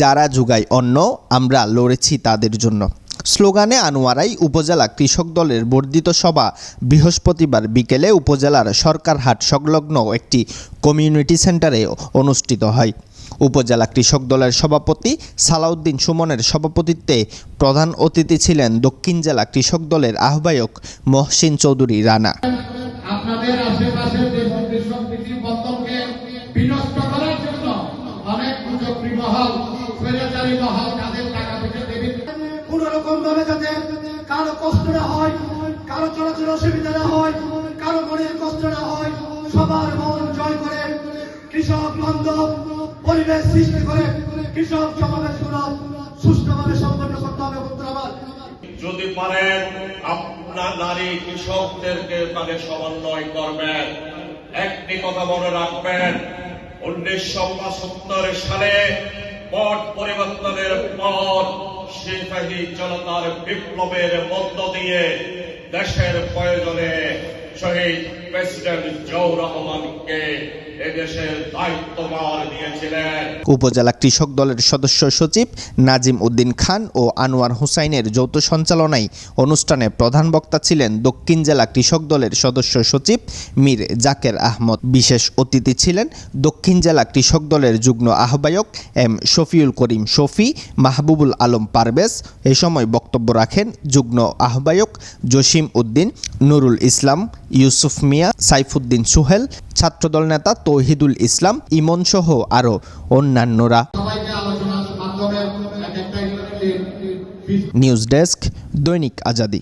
যারা যোগায় অন্ন, আমরা লড়েছি তাদের জন্য। স্লোগানে আনোয়ারাই উপজেলা কৃষক দলের বর্ধিত সভা বৃহস্পতিবার বিকেলে উপজেলার সরকারহাট সংলগ্ন একটি কমিউনিটি সেন্টারে অনুষ্ঠিত হয়। উপজেলা কৃষক দলের সভাপতি সালাউদ্দিন সুমনের সভাপতিত্বে প্রধান অতিথি ছিলেন দক্ষিণ জেলা কৃষক দলের আহ্বায়ক মহসিন চৌধুরী রানা। আপনাদের আশেপাশের যে কৃষক বন্ধনকে বিনষ্ট করার জন্য অনেক কুচক্রী মহল, স্বৈরাচারী মহল তাদের টাকা পয়সা দেবে। কোন রকম ভাবে যাতে কারো কষ্ট না হয়, কারো চলাচল অসুবিধা না হয়, কারো মনের কষ্ট না হয়, সবার মন জয় করে কৃষক বান্ধব পরিবেশ সৃষ্টি করে কৃষক সমাবেশগুলো সুষ্ঠুভাবে সম্পন্ন করতে হবে। যদি পারেন আপনার নারী কৃষকদেরকে তাদের সমন্বয় করবেন। একটি কথা মনে রাখবেন, 1975 সালে পট পরিবর্তনের পর সিপাহী জনতার বিপ্লবের মধ্য দিয়ে দেশের প্রয়োজনে শহীদ প্রেসিডেন্ট জিয়াউর রহমানকে এদেশের দায়িত্বভার দিয়েছিলেন। উপজেলা কৃষক দলের সদস্য সচিব নাজিম উদ্দিন খান ও আনোয়ার হুসাইনের যৌথ সঞ্চালনায় অনুষ্ঠানে প্রধান বক্তা ছিলেন দক্ষিণ জেলা কৃষক দলের সদস্য সচিব মীর জাকের আহমদ। বিশেষ অতিথি ছিলেন দক্ষিণ জেলা কৃষক দলের যুগ্ম আহ্বায়ক এম শফিউল করিম শফি, মাহবুবুল আলম পারভেজ। এ সময় বক্তব্য রাখেন যুগ্ম আহ্বায়ক জসিম উদ্দিন, নুরুল ইসলাম, ইউসুফ মিয়া, সাইফুদ্দিন সুহেল, ছাত্রদল নেতা তৌহিদুল ইসলাম, ইমন সহ আরও অন্যান্যরা। নিউজ ডেস্ক, দৈনিক আজাদী।